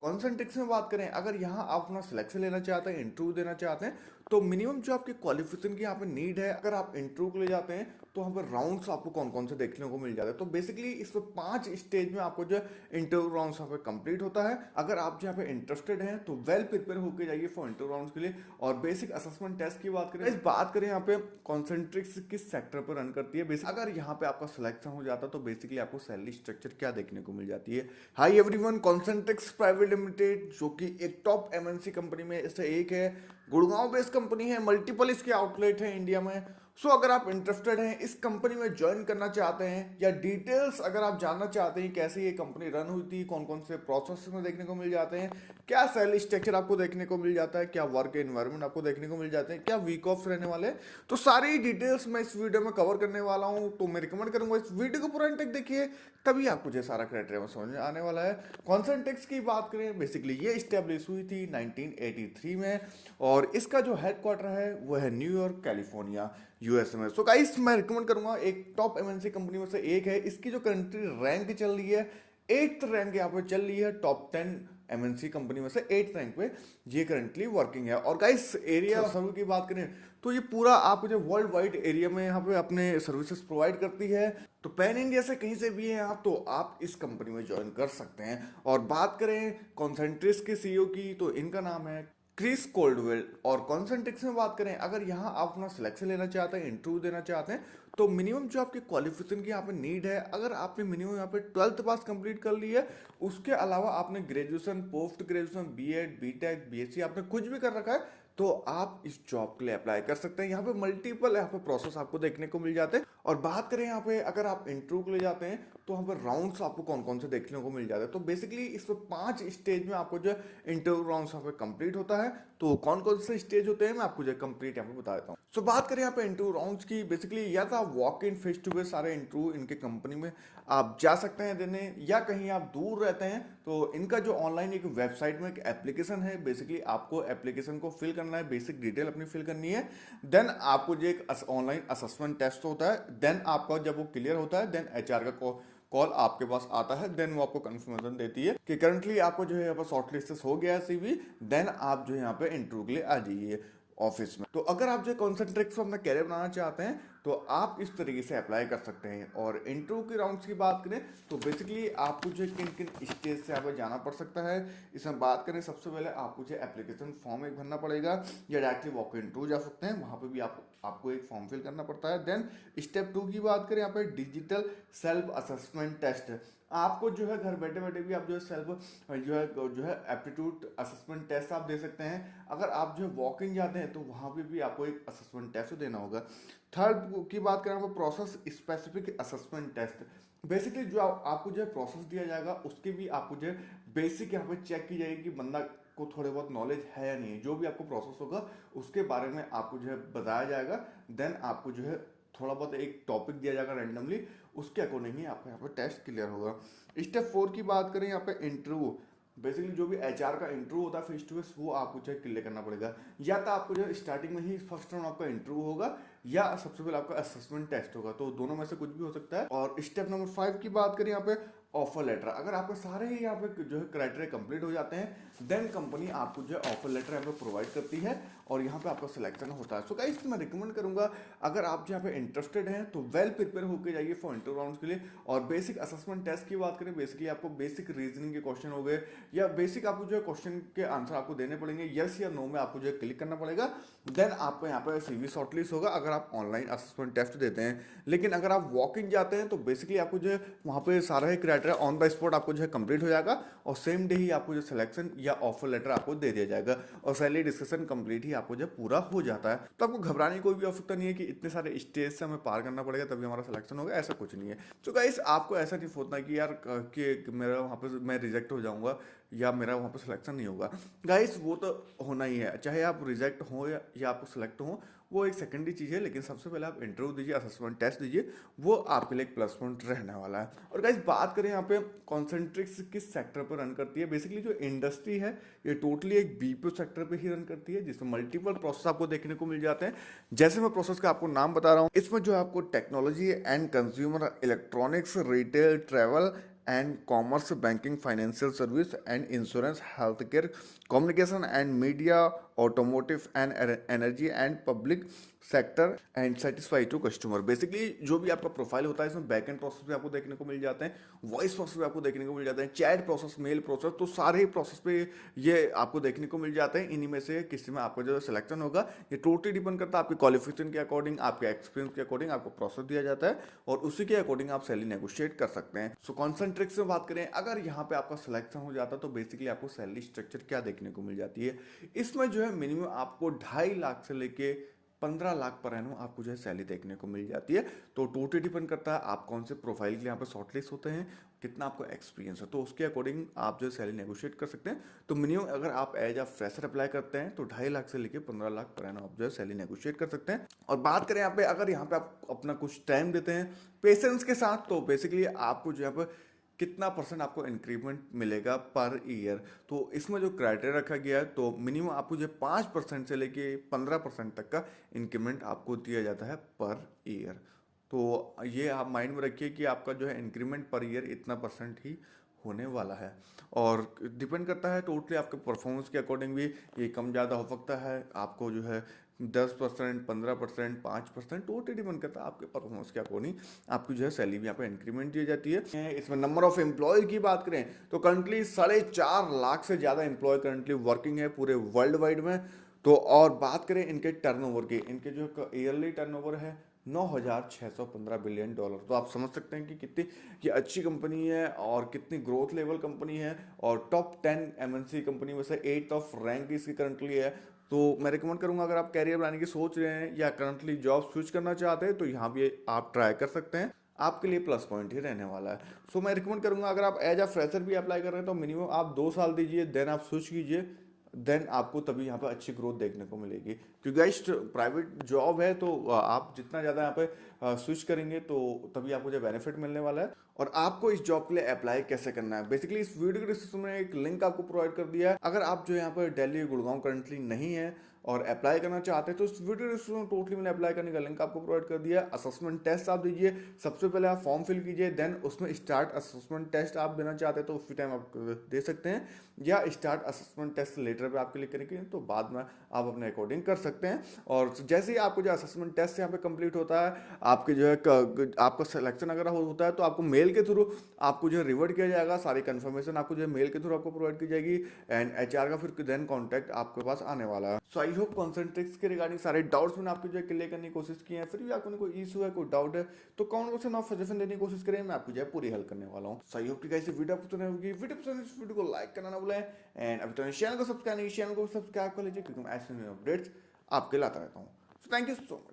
Concentrix में बात करें, अगर यहाँ आप अपना सिलेक्शन लेना चाहते हैं, इंटरव्यू देना चाहते हैं, तो मिनिमम जो आपकी क्वालिफिकेशन की यहाँ पे नीड है, अगर आप इंटरव्यू के लिए जाते हैं तो वहाँ पर राउंड्स आपको कौन कौन से देखने को मिल जाते हैं। तो बेसिकली इसमें 5 स्टेज में आपको जो है इंटरव्यू राउंड्स यहाँ पे कंप्लीट होता है। अगर आप जो यहाँ पे इंटरेस्टेड हैं तो वेल प्रिपेयर होकर जाइए फॉर इंटरव्यू राउंड्स के लिए। और बेसिक असेसमेंट टेस्ट की बात करें यहाँ पे कॉन्सेंट्रिक्स किस सेक्टर पर रन करती है। बेसिक अगर यहाँ पे आपका सिलेक्शन हो जाता है तो बेसिकली आपको सैलरी स्ट्रक्चर क्या देखने को मिल जाती है। High everyone, Concentrix private limited जो कि एक टॉप एमएनसी कंपनी में से एक है, गुड़गांव बेस्ड कंपनी है, मल्टीपल इसके आउटलेट हैं इंडिया में। सो अगर आप इंटरेस्टेड हैं इस कंपनी में ज्वाइन करना चाहते हैं, या डिटेल्स अगर आप जानना चाहते हैं कैसे ये कंपनी रन हुई थी, कौन कौन से प्रोसेस में देखने को मिल जाते हैं, क्या सैलरी स्ट्रक्चर आपको देखने को मिल जाता है, क्या वर्क एनवायरनमेंट आपको देखने को मिल जाते हैं, क्या वीक ऑफ रहने वाले हैं, तो सारी डिटेल्स मैं इस वीडियो में कवर करने वाला हूं। तो मैं रिकमेंड करूंगा इस वीडियो को पूरा तक देखिए, तभी आपको जो सारा क्राइटेरिया समझ में आने वाला है। कॉन्सेंट्रिक्स की बात करें, बेसिकली ये स्टैब्लिश हुई थी 1983 में, और इसका जो हेडक्वार्टर है वो है न्यूयॉर्क कैलिफोर्निया यूएस में। सो गाइस मैं रिकमेंड करूंगा, एक टॉप एमएनसी कंपनी में से एक है। इसकी जो कंट्री रैंक चल रही है, 8th रैंक यहाँ पे चल रही है, टॉप 10 एमएनसी कंपनी में से 8th रैंक पे ये करंटली वर्किंग है। और गाइस एरिया सर्व की बात करें तो ये पूरा आपको जो वर्ल्ड वाइड एरिया में यहाँ पे अपने सर्विसेज प्रोवाइड करती है। तो पैन इंडिया से कहीं से भी हैं आप तो आप इस कंपनी में ज्वाइन कर सकते हैं। और बात करें कॉन्सेंट्रिक्स के सीईओ की तो इनका नाम है क्रिस कोल्डवेल। और कॉन्सेंट्रिक्स में बात करें, अगर यहाँ आप अपना सिलेक्शन लेना चाहते हैं, इंटरव्यू देना चाहते हैं, तो मिनिमम जो आपकी क्वालिफिकेशन की यहाँ पे नीड है, अगर आपने मिनिमम यहाँ पे 12th पास कंप्लीट कर ली है, उसके अलावा आपने graduation, post graduation, BEd, BTech, BSc आपने कुछ भी कर रखा है, तो आप इस जॉब के लिए अप्लाई कर सकते हैं। यहाँ पे मल्टीपल यहाँ पे प्रोसेस आपको देखने को मिल जाते हैं। और बात करें यहाँ पे अगर आप इंटरव्यू के लिए जाते हैं तो वहाँ पर राउंड्स आपको कौन कौन से देखने को मिल जाते हैं। तो बेसिकली इसमें 5 स्टेज में आपको जो इंटरव्यू राउंड्स यहाँ पे कंप्लीट होता है। तो कौन कौन से स्टेज होते हैं मैं आपको जो कंप्लीट यहाँ पे बता देता हूँ। सो बात करें यहाँ पे इंटरव्यू राउंड्स की, बेसिकली या तो आप walk in face to face सारे इंटरव्यू इनके कंपनी में आप जा सकते हैं देने, या कहीं आप दूर रहते हैं तो इनका जो ऑनलाइन एक वेबसाइट में एक एप्लीकेशन है, बेसिकली आपको एप्लीकेशन को फिल करना है, बेसिक डिटेल अपनी फिल करनी है, देन आपको जो एक ऑनलाइन असेसमेंट टेस्ट होता है, देन आपका जब वो क्लियर होता है देन एचआर का कॉल आपके पास आता है, देन वो आपको कंफर्मेशन देती है कि करंटली आपको जो है यहाँ पर शॉर्टलिस्ट हो गया है सीवी, देन आप जो है यहाँ पे इंटरव्यू के लिए आ जाइए ऑफिस में। तो अगर आप जो कॉन्सेंट्रिक्स में अपना कैरियर बनाना चाहते हैं तो आप इस तरीके से अप्लाई कर सकते हैं। और इंटरव्यू के राउंड्स की बात करें तो बेसिकली आपको जो किन किन स्टेज से आपको जाना पड़ सकता है, इसमें बात करें सबसे पहले आपको जो एप्लीकेशन फॉर्म एक भरना पड़ेगा, या डायरेक्टली वॉक इन टू जा सकते हैं, वहाँ पे भी आपको एक फॉर्म फिल करना पड़ता है। देन स्टेप 2 की बात करें, यहाँ पे डिजिटल सेल्फ असेसमेंट टेस्ट, आपको जो है घर बैठे बैठे भी आप जो है सेल्फ जो है एप्टीट्यूड असेसमेंट टेस्ट आप दे सकते हैं। अगर आप जो है वॉक इन जाते हैं तो वहाँ पे भी आपको एक असेसमेंट टेस्ट देना होगा। थर्ड की बात करें, आपको process specific assessment test, basically जो आपको जो है प्रोसेस दिया जाएगा उसके भी आपको जो है बेसिक यहाँ पे चेक की जाएगी कि बंदा को थोड़े बहुत नॉलेज है या नहीं है। जो भी आपको प्रोसेस होगा उसके बारे में आपको जो है बताया जाएगा, देन आपको जो है थोड़ा बहुत एक टॉपिक दिया जाएगा रैंडमली, उसके अकॉर्डिंग ही आपका यहाँ पे टेस्ट क्लियर होगा। स्टेप 4 की बात करें, यहाँ पे इंटरव्यू, बेसिकली जो भी एचआर का इंटरव्यू होता है फेस टू फेस, वो आपको जो है क्लियर करना पड़ेगा। या तो आपको जो है स्टार्टिंग में ही फर्स्ट राउंड आपका इंटरव्यू होगा, या सबसे पहले आपका असेसमेंट टेस्ट होगा, तो दोनों में से कुछ भी हो सकता है। और स्टेप नंबर 5 की बात करें, यहाँ पे ऑफर लेटर, अगर आपके सारे ही यहाँ पे जो है क्राइटेरिया कंप्लीट हो जाते हैं देन कंपनी आपको जो है ऑफर लेटर यहाँ पे प्रोवाइड करती है और यहाँ पे आपका सिलेक्शन होता है। सो गाइस मैं रिकमेंड करूंगा, अगर आप यहाँ पे इंटरेस्टेड हैं तो वेल प्रिपेयर होकर जाइए फॉर इंटरव्यू राउंड्स के लिए। और बेसिक असेसमेंट टेस्ट की बात करें, बेसिकली आपको बेसिक रीजनिंग के क्वेश्चन हो गए, या बेसिक आपको जो है क्वेश्चन के आंसर आपको देने पड़ेंगे, यस या नो में आपको जो है क्लिक करना पड़ेगा, देन आपको यहाँ पे सीवी शॉर्टलिस्ट होगा अगर आप ऑनलाइन असेसमेंट टेस्ट देते हैं। लेकिन अगर आप वॉक इन जाते हैं तो बेसिकली आपको जो है वहाँ पे सारा ही क्राइटेरिया ऑन द स्पॉट आपको जो है कंप्लीट हो जाएगा, और सेम डे ही आपको जो सिलेक्शन या ऑफर लेटर आपको दे दिया जाएगा, और सैलरी डिस्कशन कंप्लीट ही आपको जो पूरा हो जाता है। तो आपको घबराने की कोई भी आवश्यकता नहीं है कि इतने सारे स्टेज से हमें पार करना पड़ेगा तभी हमारा सिलेक्शन होगा, ऐसा कुछ नहीं है। तो गाइस आपको ऐसा नहीं सोचना कि यार कि मेरा वहाँ पे मैं रिजेक्ट हो जाऊंगा या मेरा वहाँ पे सिलेक्शन नहीं होगा। गाइस वो तो होना ही है, चाहे आप रिजेक्ट हो या आपको सिलेक्ट हो, वो एक सेकेंडरी चीज़ है, लेकिन सबसे पहले आप इंटरव्यू दीजिए, असेसमेंट टेस्ट दीजिए, वो आपके लिए एक प्लस पॉइंट रहने वाला है। और गाइस बात करें यहाँ पे कॉन्सेंट्रिक्स किस सेक्टर पर रन करती है, बेसिकली जो इंडस्ट्री है ये टोटली एक बीपीओ सेक्टर पे ही रन करती है, जिसमें मल्टीपल प्रोसेस आपको देखने को मिल जाते हैं। जैसे मैं प्रोसेस का आपको नाम बता रहा हूँ, इसमें जो आपको technology and consumer electronics, retail, travel and commerce, banking, financial service and insurance, health care, communication and media, automotive and energy and public sector and satisfy to customer. Basically जो भी आपका प्रोफाइल होता है इसमें बैक एंड प्रोसेस भी आपको देखने को मिल जाते हैं, वॉइस प्रोसेस भी आपको देखने को मिल जाते हैं, चैट प्रोसेस, मेल प्रोसेस, तो सारे ही प्रोसेस पे ये आपको देखने को मिल जाते हैं। इन्हीं में से किसी में आपका जो सिलेक्शन होगा ये टोटली डिपेंड करता है आपके क्वालिफिकेशन के अकॉर्डिंग, आपके एक्सपीरियंस के अकॉर्डिंग आपको प्रोसेस दिया जाता है और उसी के अकॉर्डिंग आप सैलरी नेगोशिएट कर सकते हैं। सो कॉन्सेंट्रिक्स में बात करें, अगर यहाँ पे आपका सिलेक्शन हो जाता है तो बेसिकली आपको सैलरी स्ट्रक्चर क्या देखने को मिल जाती है। इसमें जो है मिनिमम आपको 2.5 लाख से लेके 15 लाख पर एनम आपको जो है सैलरी देखने को मिल जाती है। तो टोटली डिपेंड करता है आप कौन से प्रोफाइल के लिए यहाँ पे शॉर्टलिस्ट होते हैं, कितना आपको एक्सपीरियंस है, तो उसके अकॉर्डिंग आप जो है सैलरी नेगोशिएट कर सकते हैं। तो मिनिमम अगर आप एज अ फ्रेशर अप्लाई करते हैं तो 2.5 लाख से लेके 15 लाख पर एनम आप जो है सैलरी नेगोशिएट कर सकते हैं। और बात करें यहाँ पे, अगर यहाँ पे आप अपना कुछ टाइम देते हैं पेशेंस के साथ, तो बेसिकली आपको जो यहाँ पर कितना परसेंट आपको इंक्रीमेंट मिलेगा पर ईयर। तो इसमें जो क्राइटेरिया रखा गया है तो मिनिमम आपको जो 5% से लेके 15% तक का इंक्रीमेंट आपको दिया जाता है पर ईयर। तो ये आप माइंड में रखिए कि आपका जो है इंक्रीमेंट पर ईयर इतना परसेंट ही होने वाला है और डिपेंड करता है टोटली आपके परफॉर्मेंस के अकॉर्डिंग भी ये कम ज़्यादा हो सकता है। आपको जो है 10%, 15%, 5% टोटली डिपेंड करता है आपके परफॉर्मेंस के अकॉर्डिंग आपकी जो है सैलरी भी यहाँ पे इंक्रीमेंट दी जाती है। इसमें नंबर ऑफ एम्प्लॉय की बात करें तो करंटली 4.5 लाख से ज़्यादा एम्प्लॉय करंटली वर्किंग है पूरे वर्ल्ड वाइड में। तो और बात करें इनके टर्नओवर की, इनके जो ईयरली टर्नओवर है 9,615 बिलियन डॉलर। तो आप समझ सकते हैं कि कितनी ये अच्छी कंपनी है और कितनी ग्रोथ लेवल कंपनी है और टॉप 10 एमएनसी कंपनी में से 8th ऑफ रैंक इसकी करंटली है। तो मैं रिकमेंड करूंगा अगर आप कैरियर बनाने की सोच रहे हैं या करंटली जॉब स्विच करना चाहते हैं तो यहाँ भी आप ट्राई कर सकते हैं, आपके लिए प्लस पॉइंट ही रहने वाला है। सो मैं रिकमेंड करूंगा अगर आप एज अ फ्रेशर भी अप्लाई कर रहे हैं तो मिनिमम आप 2 साल दीजिए, देन आप स्विच कीजिए, देन आपको तभी यहाँ पे अच्छी ग्रोथ देखने को मिलेगी। क्योंकि गाइस प्राइवेट जॉब है तो आप जितना ज़्यादा यहाँ पे स्विच करेंगे तो तभी आपको जो बेनिफिट मिलने वाला है। और आपको इस जॉब के लिए अप्लाई कैसे करना है, बेसिकली इस वीडियो के डिस्क्रिप्शन में एक लिंक आपको प्रोवाइड कर दिया है। अगर आप जो यहाँ पर दिल्ली गुड़गांव करंटली नहीं है और अप्लाई करना चाहते हैं तो इस वीडियो डिस्क्रिप्शन में टोटली मैंने अप्लाई करने का लिंक आपको प्रोवाइड कर दिया। असेसमेंट टेस्ट आप दीजिए, सबसे पहले आप फॉर्म फिल कीजिए, देन उसमें स्टार्ट असेसमेंट टेस्ट आप देना चाहते हैं तो उसी टाइम आप दे सकते हैं, या स्टार्ट असेसमेंट टेस्ट लेटर पे आप क्लिक करेंगे तो बाद में आप अपने अकॉर्डिंग कर सकते हैं। और जैसे ही आपको जो असेसमेंट टेस्ट यहाँ पे कंप्लीट होता है, आपके जो है आपका सिलेक्शन अगर होता है तो आपको मेल के थ्रू आपको जो है रिवर्ट किया जाएगा, सारी कंफर्मेशन आपको जो है मेल के थ्रू आपको प्रोवाइड की जाएगी एंड एचआर का फिर देन कॉन्टैक्ट आपके पास आने वाला है। सो आई होप कॉन्सेंट्रिक्स के रिगार्डिंग सारे डाउट्स मैंने आपको जो है क्लियर करने की कोशिश की है। फिर भी आपको कोई इशू है, कोई डाउट है तो कमेंट बॉक्स में आप सजेशन देने की कोशिश करें, मैं आपको जो है पूरी हेल्प करने वाला हूँ। सो आई होप कि गाइस वीडियो पसंद होगी, वीडियो पसंद इस वीडियो को लाइक करना ना भूलें एंड अभी तो चैनल को सब्सक्राइब नहीं, चैनल को सब्सक्राइब कर लीजिए क्योंकि मैं ऐसे अपडेट्स आपके लाता रहता हूँ। So thank you so much.